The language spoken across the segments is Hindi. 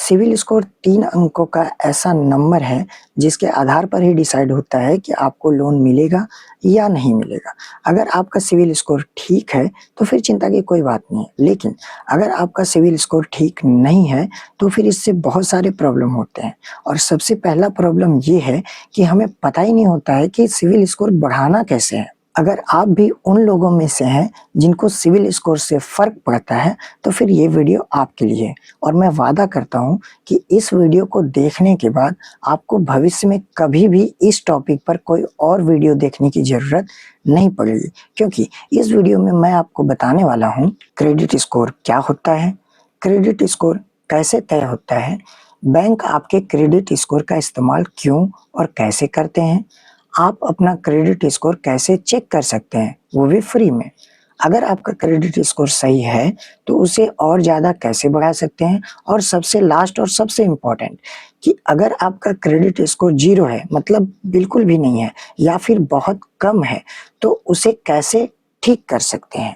सिविल स्कोर 3 अंकों का ऐसा नंबर है जिसके आधार पर ही डिसाइड होता है कि आपको लोन मिलेगा या नहीं मिलेगा। अगर आपका सिविल स्कोर ठीक है तो फिर चिंता की कोई बात नहीं है। लेकिन अगर आपका सिविल स्कोर ठीक नहीं है तो फिर इससे बहुत सारे प्रॉब्लम होते हैं। और सबसे पहला प्रॉब्लम ये है कि हमें पता ही नहीं होता है कि सिविल स्कोर बढ़ाना कैसे है। अगर आप भी उन लोगों में से हैं जिनको सिविल स्कोर से फ़र्क पड़ता है तो फिर ये वीडियो आपके लिए है। और मैं वादा करता हूँ कि इस वीडियो को देखने के बाद आपको भविष्य में कभी भी इस टॉपिक पर कोई और वीडियो देखने की ज़रूरत नहीं पड़ेगी, क्योंकि इस वीडियो में मैं आपको बताने वाला हूँ क्रेडिट स्कोर क्या होता है, क्रेडिट स्कोर कैसे तय होता है, बैंक आपके क्रेडिट स्कोर का इस्तेमाल क्यों और कैसे करते हैं, आप अपना क्रेडिट स्कोर कैसे चेक कर सकते हैं, वो भी फ्री में। अगर आपका क्रेडिट स्कोर सही है तो उसे और ज़्यादा कैसे बढ़ा सकते हैं, और सबसे लास्ट और सबसे इम्पोर्टेंट कि अगर आपका क्रेडिट स्कोर 0 है, मतलब बिल्कुल भी नहीं है या फिर बहुत कम है, तो उसे कैसे ठीक कर सकते हैं।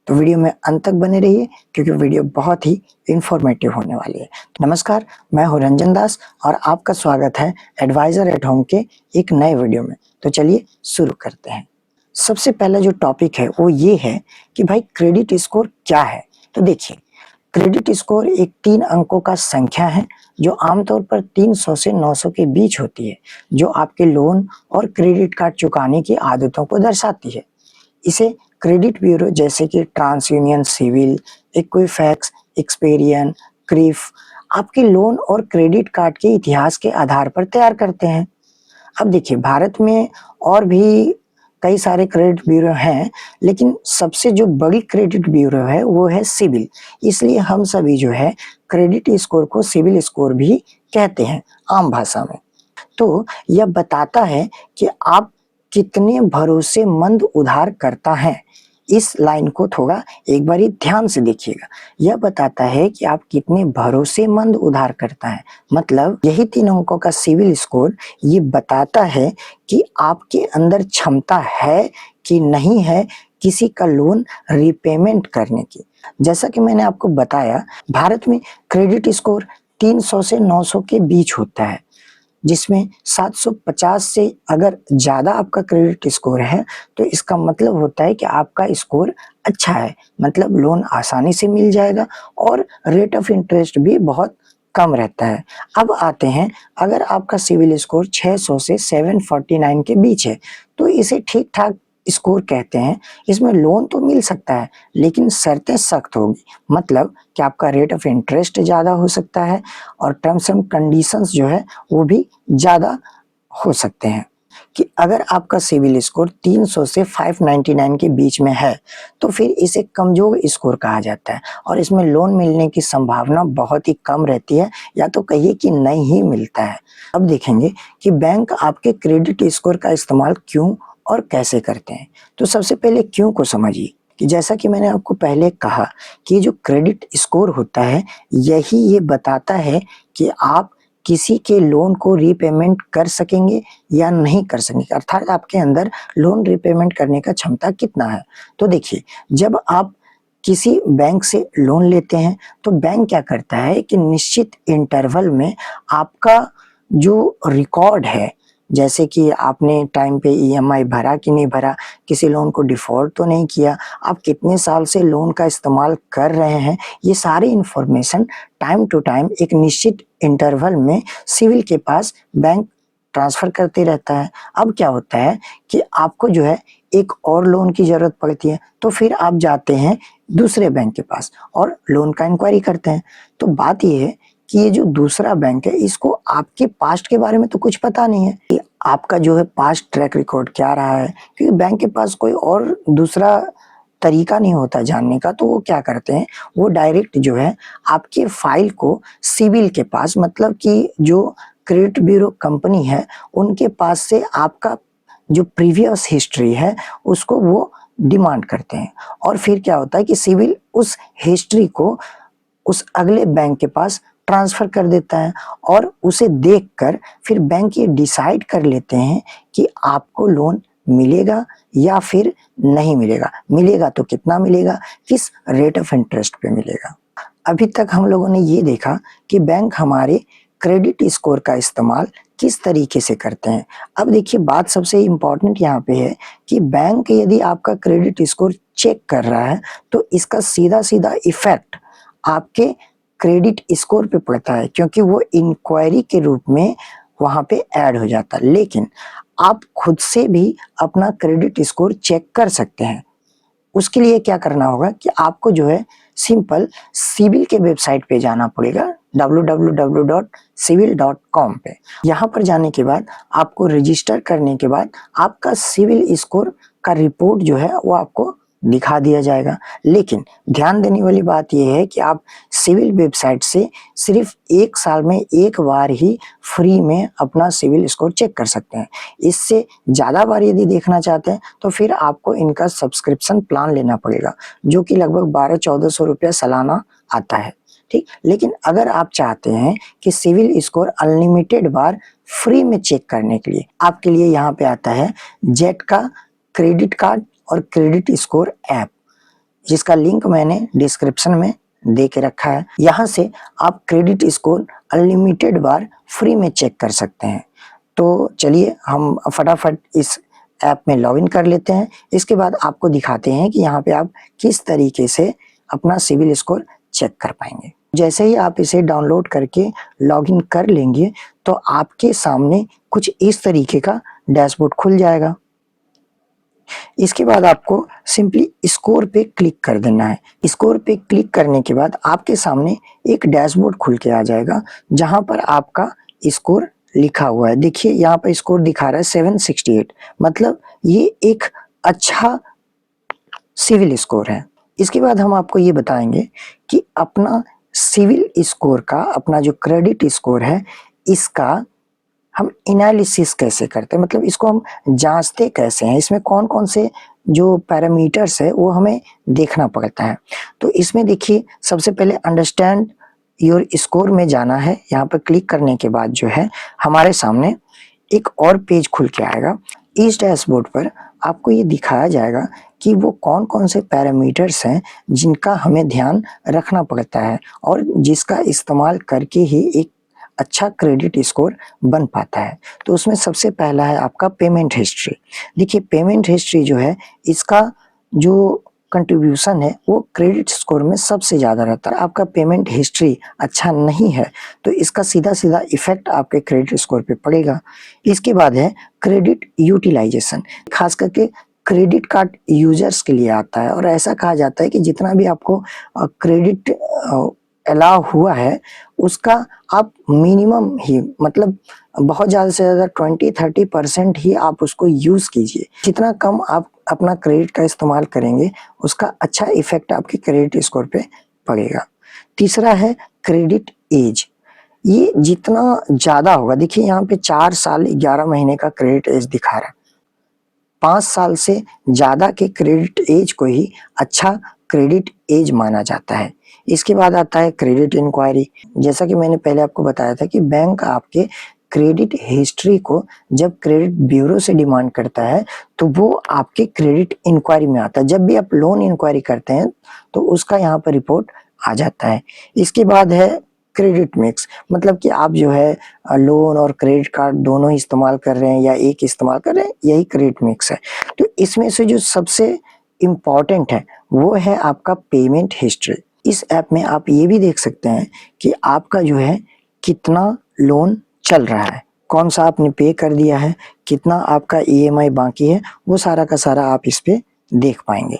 तो वीडियो में अंत तक बने रहिए क्योंकि वीडियो बहुत ही इंफॉर्मेटिव होने वाली है। नमस्कार, मैं हूं रंजन दास और आपका स्वागत है एडवाइजर एट होम के एक नए वीडियो में। तो चलिए शुरू करते हैं। सबसे पहला जो टॉपिक है वो ये है कि भाई क्रेडिट स्कोर क्या है। तो देखिए, क्रेडिट स्कोर एक 3 अंकों का संख्या है जो आमतौर पर 300 से 900 के बीच होती है, जो आपके लोन और क्रेडिट कार्ड चुकाने की आदतों को दर्शाती है। इसे क्रेडिट ब्यूरो जैसे कि TransUnion CIBIL, Equifax, Experian, CRIF आपके लोन और क्रेडिट कार्ड के इतिहास के आधार पर तैयार करते हैं। अब देखिए, भारत में और भी कई सारे क्रेडिट ब्यूरो हैं, लेकिन सबसे जो बड़ी क्रेडिट ब्यूरो है वो है सिविल। इसलिए हम सभी जो है क्रेडिट स्कोर को सिविल स्कोर भी कहते हैं आम भाषा में। तो यह बताता है कि आप कितने भरोसेमंद उधारकर्ता हैं। इस लाइन को थोड़ा एक बारी ध्यान से देखिएगा। यह बताता है कि आप कितने भरोसेमंद उधारकर्ता हैं। मतलब यही 3 अंकों का सिविल स्कोर ये बताता है कि आपके अंदर क्षमता है कि नहीं है किसी का लोन रिपेमेंट करने की। जैसा कि मैंने आपको बताया, भारत में क्रेडिट स्कोर 300 से 900 के बीच होता है, जिसमें 750 से अगर ज़्यादा आपका क्रेडिट स्कोर है तो इसका मतलब होता है कि आपका स्कोर अच्छा है, मतलब लोन आसानी से मिल जाएगा और रेट ऑफ इंटरेस्ट भी बहुत कम रहता है। अब आते हैं, अगर आपका सिविल स्कोर 600 से 749 के बीच है तो इसे ठीक ठाक स्कोर कहते हैं। इसमें लोन तो मिल सकता है लेकिन शर्तें सख्त होगी, मतलब कि आपका रेट ऑफ इंटरेस्ट ज़्यादा हो सकता है और टर्म्स एंड कंडीशंस जो है वो भी ज़्यादा हो सकते हैं। कि अगर आपका सिविल स्कोर 300 से 599 के बीच में है तो फिर इसे कमजोर स्कोर कहा जाता है और इसमें लोन मिलने की संभावना बहुत ही कम रहती है, या तो कहिए कि नहीं ही मिलता है। अब देखेंगे कि बैंक आपके क्रेडिट स्कोर का इस्तेमाल क्यों और कैसे करते हैं। तो सबसे पहले क्यों को समझिए कि जैसा कि मैंने आपको पहले कहा कि जो क्रेडिट स्कोर होता है यही ये बताता है कि आप किसी के लोन को रीपेमेंट कर सकेंगे या नहीं कर सकेंगे, अर्थात आपके अंदर लोन रीपेमेंट करने का क्षमता कितना है। तो देखिए, जब आप किसी बैंक से लोन लेते हैं तो बैंक क्या करता है कि निश्चित इंटरवल में आपका जो रिकॉर्ड है, जैसे कि आपने टाइम पे ईएमआई भरा कि नहीं भरा, किसी लोन को डिफॉल्ट तो नहीं किया, आप कितने साल से लोन का इस्तेमाल कर रहे हैं, ये सारी इंफॉर्मेशन टाइम टू टाइम एक निश्चित इंटरवल में सिविल के पास बैंक ट्रांसफर करते रहता है। अब क्या होता है कि आपको जो है एक और लोन की जरूरत पड़ती है तो फिर आप जाते हैं दूसरे बैंक के पास और लोन का इंक्वायरी करते हैं। तो बात ये है कि ये जो दूसरा बैंक है इसको आपके पास्ट के बारे में तो कुछ पता नहीं है कि आपका जो है पास्ट ट्रैक रिकॉर्ड क्या रहा है, क्योंकि बैंक के पास कोई और दूसरा तरीका नहीं होता जानने का। तो वो क्या करते हैं, वो डायरेक्ट जो है आपके फाइल को सिविल के पास, मतलब कि जो क्रेडिट ब्यूरो कंपनी है उनके पास से आपका जो प्रीवियस हिस्ट्री है उसको वो डिमांड करते हैं। और फिर क्या होता है कि सिविल उस हिस्ट्री को उस अगले बैंक के पास ट्रांसफर कर देता है और उसे देखकर फिर बैंक ये डिसाइड कर लेते हैं कि आपको लोन मिलेगा या फिर नहीं मिलेगा। मिलेगा तो कितना मिलेगा, किस रेट ऑफ इंटरेस्ट पे मिलेगा। अभी तक हम लोगों ने ये देखा कि बैंक हमारे क्रेडिट स्कोर का इस्तेमाल किस तरीके से करते हैं। अब देखिए बात सबसे इम्पोर्टेंट यहाँ पे है कि बैंक यदि आपका क्रेडिट स्कोर चेक कर रहा है तो इसका सीधा-सीधा इफ़ेक्ट आपके क्रेडिट स्कोर पे पड़ता है, क्योंकि वो इंक्वायरी के रूप में वहाँ पे ऐड हो जाता है। लेकिन आप खुद से भी अपना क्रेडिट स्कोर चेक कर सकते हैं। उसके लिए क्या करना होगा कि आपको जो है सिंपल सिविल के वेबसाइट पे जाना पड़ेगा, www.civil.com पे। यहाँ पर जाने के बाद आपको रजिस्टर करने के बाद आपका सिविल स्कोर का रिपोर्ट जो है वो आपको दिखा दिया जाएगा। लेकिन ध्यान देने वाली बात यह है कि आप सिविल वेबसाइट से सिर्फ 1 साल में 1 बार ही फ्री में अपना सिविल स्कोर चेक कर सकते हैं। इससे ज़्यादा बार यदि देखना चाहते हैं तो फिर आपको इनका सब्सक्रिप्शन प्लान लेना पड़ेगा, जो कि लगभग 1200-1400 रुपया सालाना आता है, ठीक। लेकिन अगर आप चाहते हैं कि सिविल स्कोर अनलिमिटेड बार फ्री में चेक करने के लिए, आपके लिए यहाँ पे आता है जेट का क्रेडिट कार्ड और क्रेडिट स्कोर ऐप, जिसका लिंक मैंने डिस्क्रिप्शन में दे के रखा है। यहाँ से आप क्रेडिट स्कोर अनलिमिटेड बार फ्री में चेक कर सकते हैं। तो चलिए हम फटाफट इस ऐप में लॉगिन कर लेते हैं। इसके बाद आपको दिखाते हैं कि यहाँ पे आप किस तरीके से अपना सिविल स्कोर चेक कर पाएंगे। जैसे ही आप इसे डाउनलोड करके लॉगिन कर लेंगे तो आपके सामने कुछ इस तरीके का डैशबोर्ड खुल जाएगा। इसके बाद आपको सिंपली स्कोर पे क्लिक कर देना है। स्कोर पे क्लिक करने के बाद आपके सामने एक डैशबोर्ड खुल के आ जाएगा, जहां पर आपका स्कोर लिखा हुआ है। देखिए यहाँ पर स्कोर दिखा रहा है 768, मतलब ये एक अच्छा सिविल स्कोर है। इसके बाद हम आपको ये बताएंगे कि अपना सिविल स्कोर का, अपना जो क्रेडिट स्कोर है, इसका हम एनालिसिस कैसे करते हैं, मतलब इसको हम जांचते कैसे हैं, इसमें कौन कौन से जो पैरामीटर्स है वो हमें देखना पड़ता है। तो इसमें देखिए सबसे पहले अंडरस्टैंड योर स्कोर में जाना है। यहाँ पर क्लिक करने के बाद जो है हमारे सामने एक और पेज खुल के आएगा। इस डैशबोर्ड पर आपको ये दिखाया जाएगा कि वो कौन कौन से पैरामीटर्स हैं जिनका हमें ध्यान रखना पड़ता है और जिसका इस्तेमाल करके ही एक अच्छा क्रेडिट स्कोर बन पाता है। तो उसमें सबसे पहला है आपका पेमेंट हिस्ट्री। देखिए पेमेंट हिस्ट्री जो है, इसका जो कंट्रीब्यूशन है वो क्रेडिट स्कोर में सबसे ज़्यादा रहता है। आपका पेमेंट हिस्ट्री अच्छा नहीं है तो इसका सीधा सीधा इफेक्ट आपके क्रेडिट स्कोर पे पड़ेगा। इसके बाद है क्रेडिट यूटिलाइजेशन, खास करके क्रेडिट कार्ड यूजर्स के लिए आता है और ऐसा कहा जाता है कि जितना भी आपको क्रेडिट अलाउ हुआ है उसका आप मिनिमम ही, मतलब बहुत ज़्यादा से ज़्यादा 20-30% ही आप उसको यूज़ कीजिए। जितना कम आप अपना क्रेडिट का इस्तेमाल करेंगे उसका अच्छा इफेक्ट आपके क्रेडिट स्कोर पे पड़ेगा। तीसरा है क्रेडिट एज। ये जितना ज़्यादा होगा, देखिए यहाँ पे 4 साल 11 महीने का क्रेडिट एज दिखा रहा है। 5 साल से ज़्यादा के क्रेडिट एज को ही अच्छा क्रेडिट एज माना जाता है। इसके बाद आता है क्रेडिट इंक्वायरी। जैसा कि मैंने पहले आपको बताया था कि बैंक आपके क्रेडिट हिस्ट्री को जब क्रेडिट ब्यूरो से डिमांड करता है तो वो आपके क्रेडिट इंक्वायरी में आता है। जब भी आप लोन इंक्वायरी करते हैं तो उसका यहाँ पर रिपोर्ट आ जाता है। इसके बाद है क्रेडिट मिक्स, मतलब कि आप जो है लोन और क्रेडिट कार्ड दोनों ही इस्तेमाल कर रहे हैं या एक इस्तेमाल कर रहे हैं, यही क्रेडिट मिक्स है। तो इसमें से जो सबसे इम्पॉर्टेंट है वो है आपका पेमेंट हिस्ट्री। इस ऐप में आप ये भी देख सकते हैं कि आपका जो है कितना लोन चल रहा है, कौन सा आपने पे कर दिया है, कितना आपका ईएमआई बाकी है, वो सारा का सारा आप इस पे देख पाएंगे।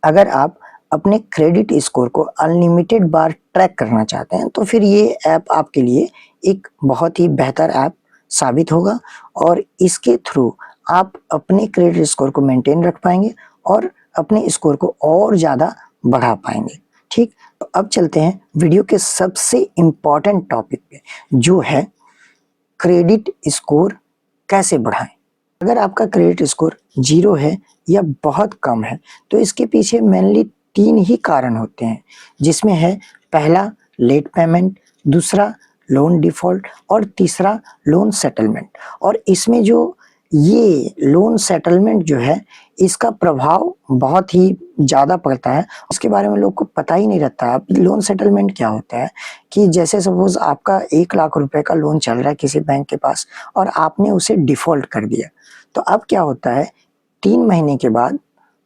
अगर आप अपने क्रेडिट स्कोर को अनलिमिटेड बार ट्रैक करना चाहते हैं तो फिर ये ऐप आपके लिए एक बहुत ही बेहतर ऐप साबित होगा और इसके थ्रू आप अपने क्रेडिट स्कोर को मेंटेन रख पाएंगे और अपने स्कोर को और ज़्यादा बढ़ा पाएंगे। ठीक, तो अब चलते हैं वीडियो के सबसे इम्पॉर्टेंट टॉपिक पे, जो है क्रेडिट स्कोर कैसे बढ़ाएं। अगर आपका क्रेडिट स्कोर 0 है या बहुत कम है तो इसके पीछे मेनली 3 ही कारण होते हैं, जिसमें है पहला लेट पेमेंट, दूसरा लोन डिफॉल्ट और तीसरा लोन सेटलमेंट। और इसमें जो ये लोन सेटलमेंट जो है इसका प्रभाव बहुत ही ज़्यादा पड़ता है, उसके बारे में लोग को पता ही नहीं रहता है। अब लोन सेटलमेंट क्या होता है कि जैसे सपोज़ आपका 1 लाख रुपए का लोन चल रहा है किसी बैंक के पास और आपने उसे डिफ़ॉल्ट कर दिया। तो अब क्या होता है 3 महीने के बाद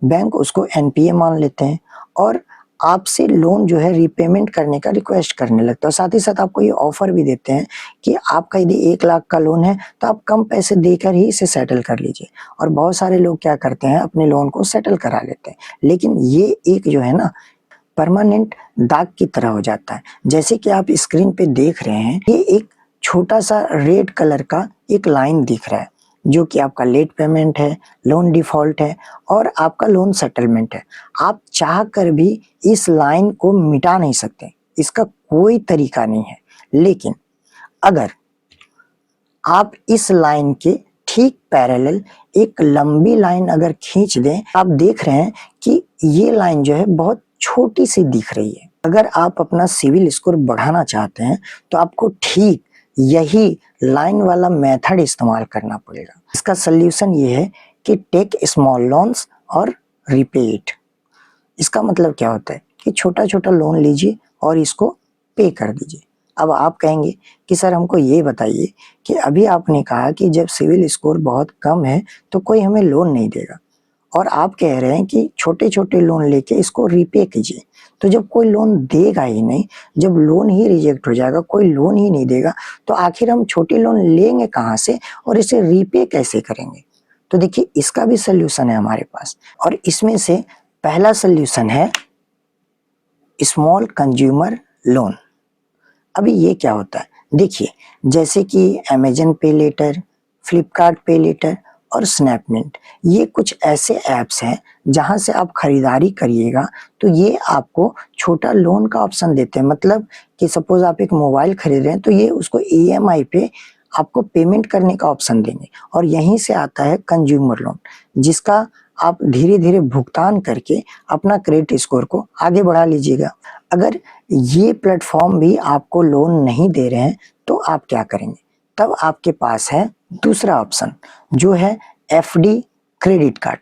बैंक उसको एनपीए मान लेते हैं और आपसे लोन जो है रीपेमेंट करने का रिक्वेस्ट करने लगता है। साथ ही साथ आपको ये ऑफ़र भी देते हैं कि आपका यदि 1 लाख का लोन है तो आप कम पैसे देकर ही इसे सेटल कर लीजिए। और बहुत सारे लोग क्या करते हैं अपने लोन को सेटल करा लेते हैं। लेकिन ये एक जो है ना परमानेंट दाग की तरह हो जाता है। जैसे कि आप स्क्रीन पे देख रहे हैं, ये एक छोटा-सा रेड कलर का एक लाइन दिख रहा है, जो कि आपका लेट पेमेंट है, लोन डिफ़ॉल्ट है और आपका लोन सेटलमेंट है। आप चाह कर भी इस लाइन को मिटा नहीं सकते, इसका कोई तरीका नहीं है। लेकिन अगर आप इस लाइन के ठीक पैरेलल एक लंबी लाइन अगर खींच दें, आप देख रहे हैं कि ये लाइन जो है बहुत छोटी-सी दिख रही है। अगर आप अपना सिविल स्कोर बढ़ाना चाहते हैं, तो आपको ठीक यही लाइन वाला मेथड इस्तेमाल करना पड़ेगा। इसका सॉल्यूशन ये है कि टेक स्मॉल लोन्स और रीपे इट। इसका मतलब क्या होता है कि छोटा-छोटा लोन लीजिए और इसको पे कर दीजिए। अब आप कहेंगे कि सर हमको ये बताइए कि अभी आपने कहा कि जब सिविल स्कोर बहुत कम है तो कोई हमें लोन नहीं देगा और आप कह रहे हैं कि छोटे-छोटे लोन लेके इसको रीपे कीजिए। तो जब कोई लोन देगा ही नहीं, जब लोन ही रिजेक्ट हो जाएगा, कोई लोन ही नहीं देगा, तो आखिर हम छोटे लोन लेंगे कहाँ से और इसे रीपे कैसे करेंगे? तो देखिए इसका भी सॉल्यूशन है हमारे पास और इसमें से पहला सॉल्यूशन है स्मॉल कंज्यूमर लोन। अभी ये क्या होता है? देखिए, जैसे कि अमेज़न पे लेटर, फ्लिपकार्ट पे लेटर और स्नैपडील ये कुछ ऐसे ऐप्स हैं जहाँ से आप खरीदारी करिएगा तो ये आपको छोटा लोन का ऑप्शन देते हैं। मतलब कि सपोज़ आप एक मोबाइल खरीद रहे हैं तो ये उसको ईएमआई पे आपको पेमेंट करने का ऑप्शन देंगे और यहीं से आता है कंज्यूमर लोन जिसका आप धीरे-धीरे भुगतान करके अपना क्रेडिट स्कोर को आगे बढ़ा लीजिएगा। अगर ये प्लेटफ़ॉर्म भी आपको लोन नहीं दे रहे हैं, तो आप क्या करेंगे? तब आपके पास है दूसरा ऑप्शन जो है FD credit card.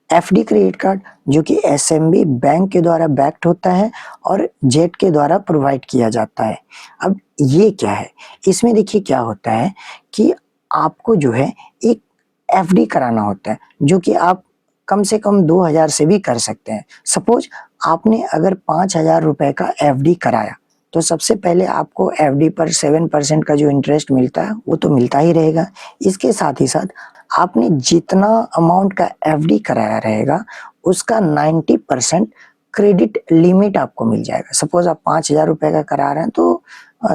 FD credit card जो कि एसएमबी बैंक के द्वारा बैक्ड होता है और जेट के द्वारा प्रोवाइड किया जाता है। अब ये क्या है? इसमें देखिए क्या होता है कि आपको जो है एक एफडी कराना होता है, जो कि आप कम से कम 2000 से भी कर सकते हैं। सपोज़ आपने अगर 5000 रुपए का एफडी कराया, तो सबसे पहले आपको एफडी पर 7% का जो इंटरेस्ट मिलता है, वो तो मिलता ही रहेगा। इसके साथ ही साथ आपने जितना अमाउंट का एफडी कराया रहेगा, उसका 90% क्रेडिट लिमिट आपको मिल जाएगा। सपोज़ आप 5000 रुपए का करा रहे हैं, तो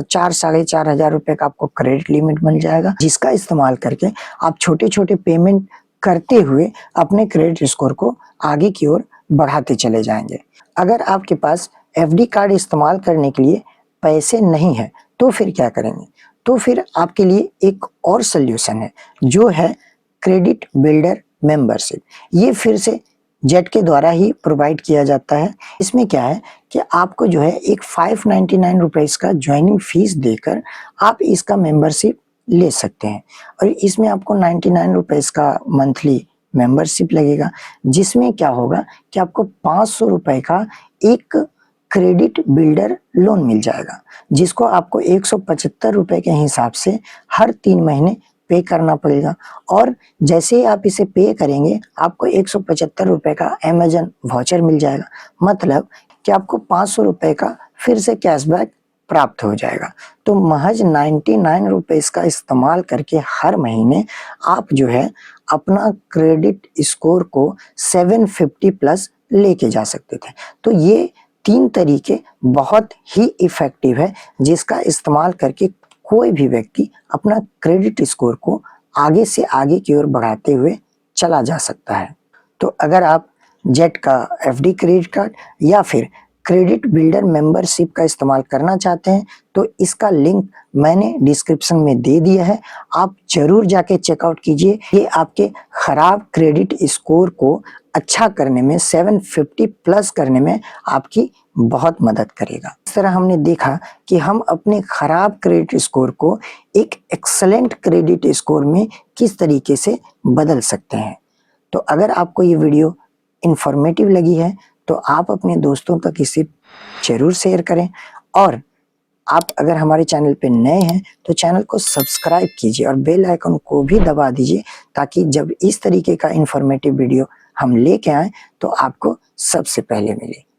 4 साढ़े 4000 रुपए का आपको क्रेडिट लिमिट मिल जाएगा, जिसका इस्तेमाल करके आप छोटे-छोटे पेमेंट करते हुए अपने क्रेडिट स्कोर को आगे की ओर बढ़ाते चले जाएँगे। अगर आपके पास एफडी कार्ड इस्तेमाल करने के लिए पैसे नहीं हैं, तो फिर क्या करेंगे? तो फिर आपके लिए एक और सॉल्यूशन है, जो है क्रेडिट बिल्डर मेंबरशिप। ये फिर से जेट के द्वारा ही प्रोवाइड किया जाता है। इसमें क्या है कि आपको जो है एक 599 रुपीज़ का जॉइनिंग फीस देकर आप इसका मेंबरशिप ले सकते हैं और इसमें आपको 99 रुपीज़ का मंथली मेंबरशिप लगेगा, जिसमें क्या होगा कि आपको 500 रुपए का एक क्रेडिट बिल्डर लोन मिल जाएगा, जिसको आपको 175 रुपए के हिसाब से हर 3 महीने पे करना पड़ेगा और जैसे ही आप इसे पे करेंगे, आपको 175 रुपए का अमेज़न वाउचर मिल जाएगा। मतलब कि आपको 500 रुपए का फिर से कैशबैक प्राप्त हो जाएगा। तो महज़ 99 रुपीज़ का इस्तेमाल करके हर महीने आप जो है अपना क्रेडिट स्कोर को 750 प्लस लेके जा सकते थे। तो ये 3 तरीके बहुत ही इफ़ेक्टिव है, जिसका इस्तेमाल करके कोई भी व्यक्ति अपना क्रेडिट स्कोर को आगे से आगे की ओर बढ़ाते हुए चला जा सकता है। तो अगर आप जेट का एफडी क्रेडिट कार्ड या फिर क्रेडिट बिल्डर मेंबरशिप का इस्तेमाल करना चाहते हैं, तो इसका लिंक मैंने डिस्क्रिप्शन में दे दिया है। आप ज़रूर जाके चेकआउट कीजिए। ये आपके खराब क्रेडिट स्कोर को अच्छा करने में 750 प्लस करने में आपकी बहुत मदद करेगा। इस तरह हमने देखा कि हम अपने खराब क्रेडिट स्कोर को एक एक्सीलेंट क्रेडिट स्कोर में किस तरीके से बदल सकते हैं। तो अगर आपको ये वीडियो इंफॉर्मेटिव लगी है तो आप अपने दोस्तों तक इसे ज़रूर शेयर करें, और आप अगर हमारे चैनल पे नए हैं तो चैनल को सब्सक्राइब कीजिए और बेल आइकन को भी दबा दीजिए, ताकि जब इस तरीके का इंफॉर्मेटिव वीडियो हम लेके आएँ तो आपको सबसे पहले मिले।